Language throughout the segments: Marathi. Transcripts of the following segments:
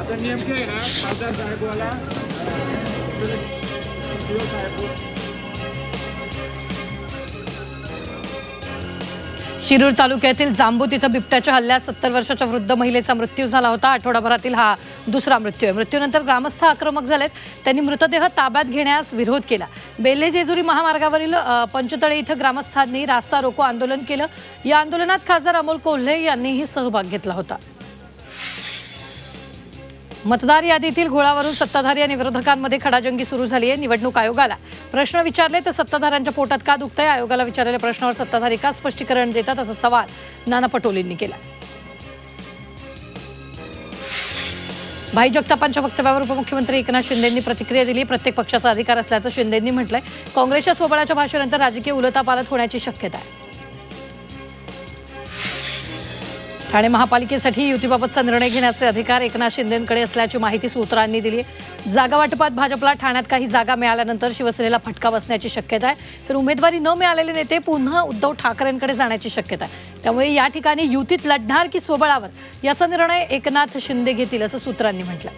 नियम के ना खासदार साहेब वाला शिरूर तालुक्यातील जांबूत इथं बिबट्याच्या हल्ल्यात 70 वर्षाच्या वृद्ध महिलेचा मृत्यू झाला होता। आठवडाभरातील हा दुसरा मृत्यू आहे। मृत्यूनंतर ग्रामस्थ आक्रमक झालेत। त्यांनी मृतदेह ताब्यात घेण्यास विरोध केला। बेल्हे जेजुरी महामार्गावरील पंचतळे इथं ग्रामस्थांनी रास्ता रोको आंदोलन केलं। या आंदोलनात खासदार अमोल कोल्हे यांनीही सहभाग घेतला होता। मतदार यादीतील घोळावरून सत्ताधारी आणि विरोधकांमध्ये खडाजंगी सुरू झाली आहे। निवडणूक आयोगाला प्रश्न विचारले तर सत्ताधाऱ्यांच्या पोटात का दुखतंय? आयोगाला विचारलेल्या प्रश्नावर सत्ताधारी का स्पष्टीकरण देतात असा सवाल नाना पटोलेंनी केला। भाई जगतापांच्या वक्तव्यावर उपमुख्यमंत्री एकनाथ शिंदेंनी प्रतिक्रिया दिली। प्रत्येक पक्षाचा अधिकार असल्याचं शिंदेंनी म्हटलंय। काँग्रेसच्या स्वबळाच्या भाषणानंतर राजकीय उलथापालथ होण्याची शक्यता आहे। ठाणे महापालिकेसाठी युतीबाबतचा निर्णय घेण्याचे अधिकार एकनाथ शिंदेंकडे असल्याची माहिती सूत्रांनी दिली। जागा वाटपात भाजपला ठाण्यात काही जागा मिळाल्यानंतर शिवसेनेला फटका बसण्याची शक्यता आहे। तर उमेदवारी न मिळालेले नेते पुन्हा उद्धव ठाकरेंकडे जाण्याची शक्यता आहे। त्यामुळे या ठिकाणी युतीत लढणार की स्वबळावर याचा निर्णय एकनाथ शिंदे घेतील असं सूत्रांनी म्हटलं।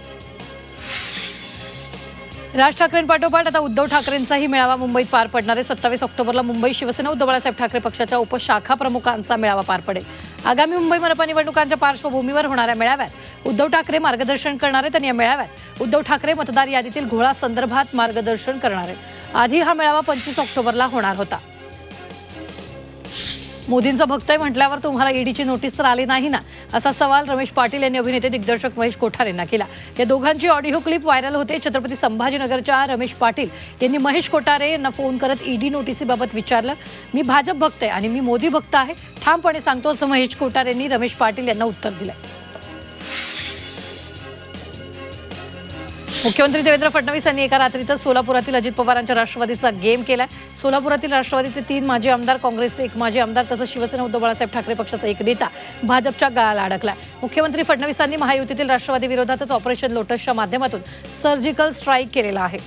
राज ठाकरेंपाठोपाठ आता उद्धव ठाकरेंचाही मेळावा मुंबईत पार पडणार आहे। 27 ऑक्टोबरला मुंबई शिवसेना उद्धव बाळासाहेब ठाकरे पक्षाच्या उपशाखा प्रमुखांचा मेळावा पार पडेल। आगामी मुंबई मनपा निवडणुकांच्या पार्श्वभूमीवर होणाऱ्या मेळाव्यात उद्धव ठाकरे मार्गदर्शन करणार आहेत आणि या मेळाव्यात उद्धव ठाकरे मतदार यादीतील घोळा संदर्भात मार्गदर्शन करणार आहेत। आधी हा मेळावा 25 ऑक्टोबरला होणार होता। मोदींचा भक्त आहे म्हटल्यावर तुम्हाला ईडीची नोटीस तर आली नाही ना, असा सवाल रमेश पाटील यांनी अभिनेते दिग्दर्शक महेश कोठारे यांना केला। या दोघांची ऑडिओ क्लिप व्हायरल होते। छत्रपती संभाजीनगरच्या रमेश पाटील यांनी महेश कोठारे यांना फोन करत ईडी नोटीसीबाबत विचारलं। मी भाजप भक्त आहे आणि मी मोदी भक्त आहे ठामपणे सांगतो असं महेश कोठारे यांनी रमेश पाटील यांना उत्तर दिलं। मुख्यमंत्री देवेंद्र फडणवीस यांनी एका रात्रीतच सोलापुरातील अजित पवारांच्या राष्ट्रवादीचा गेम केलाय। सोलापुरातील राष्ट्रवादीचे 3 माजी आमदार, काँग्रेसचे 1 माजी आमदार तसंच शिवसेना उद्धव बाळासाहेब ठाकरे पक्षाचा एक नेता भाजपच्या गळाला अडकलाय। मुख्यमंत्री फडणवीसांनी महायुतीतील राष्ट्रवादी विरोधातच ऑपरेशन लोटसच्या माध्यमातून सर्जिकल स्ट्राईक केलेला आहे।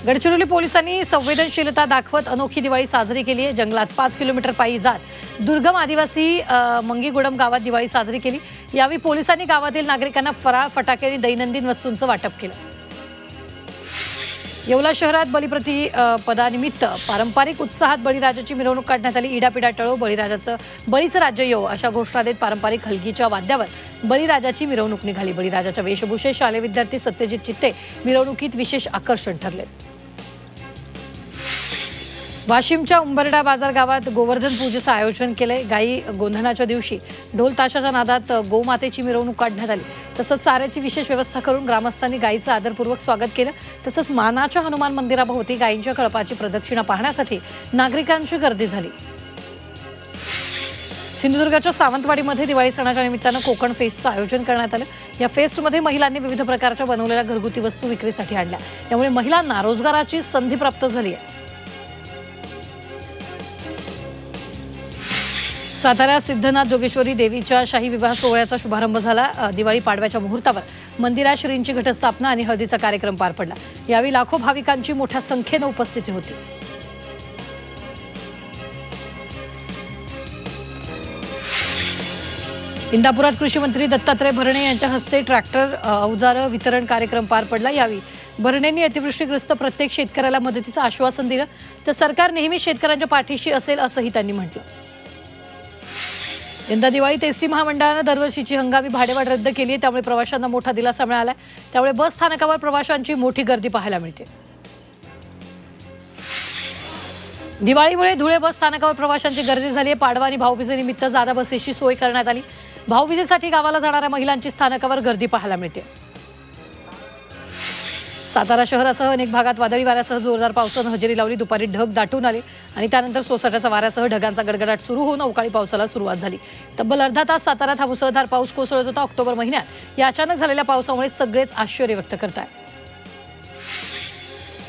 गडचिरोली पोलिसांनी संवेदनशीलता दाखवत अनोखी दिवाळी साजरी केली आहे। जंगलात 5 किलोमीटर पायी जात दुर्गम आदिवासी मंगीगुडम गावात दिवाळी साजरी केली। यावेळी पोलिसांनी गावातील नागरिकांना फराळ, फटाके आणि दैनंदिन वस्तूंचं वाटप केलं। येवला शहरात बलिप्रतिपदानिमित्त पारंपरिक उत्साहात बळीराजाची मिरवणूक काढण्यात आली। इडापिडा टळो, बळीचं राज्य येवो अशा घोषणा देत पारंपरिक हलगीच्या वाद्यावर बळीराजाची मिरवणूक निघाली। बळीराजाच्या वेशभूषेत शालेय विद्यार्थी सत्यजित चित्ते मिरवणुकीत विशेष आकर्षण ठरले। वाशिमच्या उंबरडा बाजार गावात गोवर्धन पूजेचं आयोजन केलंय। गायी गोंधनाच्या दिवशी ढोल ताशाच्या नादात गोमातेची मिरवणूक काढण्यात आली। तसंच चाऱ्याची विशेष व्यवस्था करून ग्रामस्थांनी गायीचं आदरपूर्वक स्वागत केलं। तसंच मानाच्या हनुमान मंदिराभोवती गायींच्या कळपाची प्रदक्षिणा पाहण्यासाठी नागरिकांची गर्दी झाली। सिंधुदुर्गाच्या सावंतवाडीमध्ये दिवाळी सणाच्या निमित्तानं कोकण फेस्टचं आयोजन करण्यात आलं। या फेस्टमध्ये महिलांनी विविध प्रकारच्या बनवलेल्या घरगुती वस्तू विक्रीसाठी आणल्या। त्यामुळे महिलांना रोजगाराची संधी प्राप्त झाली आहे। साताऱ्यात सिद्धनाथ जोगेश्वरी देवीच्या शाही विवाह सोहळ्याचा शुभारंभ झाला। दिवाळी पाडव्याच्या मुहूर्तावर मंदिरात श्रींची घटस्थापना आणि हळदीचा कार्यक्रम पार पडला। यावेळी लाखो भाविकांची मोठ्या संख्येने उपस्थिती होती। इंदापुरात कृषी मंत्री दत्तात्रय भरणे यांच्या हस्ते ट्रॅक्टर अवजार वितरण कार्यक्रम पार पडला। यावेळी भरणेंनी अतिवृष्टीग्रस्त प्रत्येक शेतकऱ्याला मदतीचं आश्वासन दिलं। तर सरकार नेहमी शेतकऱ्यांच्या पाठीशी असेल असंही त्यांनी म्हटलं। यंदा दिवाळीत एसटी महामंडळानं दरवर्षीची हंगामी भाडेवाढ रद्द केली आहे। त्यामुळे प्रवाशांना मोठा दिलासा मिळाला आहे। त्यामुळे बस स्थानकावर प्रवाशांची मोठी गर्दी पाहायला मिळते। दिवाळीमुळे धुळे बस स्थानकावर प्रवाशांची गर्दी झाली आहे। पाडवा आणि भाऊबीजेनिमित्त जादा बसेसची सोय करण्यात आली। भाऊबीजेसाठी गावाला जाणाऱ्या महिलांची स्थानकावर गर्दी पाहायला मिळते। सातारा शहरासह अनेक भागात वादळी वाऱ्यासह जोरदार पावसानं हजेरी लावली। दुपारी ढग दाटून आले आणि त्यानंतर सोसाट्याच्या वाऱ्यासह ढगांचा गडगडाट सुरू होऊन अवकाळी पावसाला सुरुवात झाली। तब्बल अर्धा तास साताऱ्यात हा मुसळधार पाऊस कोसळत होता। ऑक्टोबर महिन्यात या अचानक झालेल्या पावसामुळे सगळेच आश्चर्य व्यक्त करतात।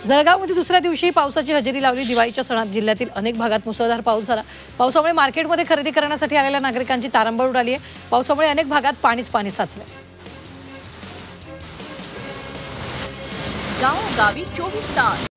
जळगावमध्ये दुसऱ्या दिवशी पावसाची हजेरी लावली। दिवाळीच्या सणात जिल्ह्यातील अनेक भागात मुसळधार पाऊस झाला। पावसामुळे मार्केटमध्ये खरेदी करण्यासाठी आलेल्या नागरिकांची तारंबळ उडाली आहे। पावसामुळे अनेक भागात पाणीच पाणी साचले। गावोगावी 24 तास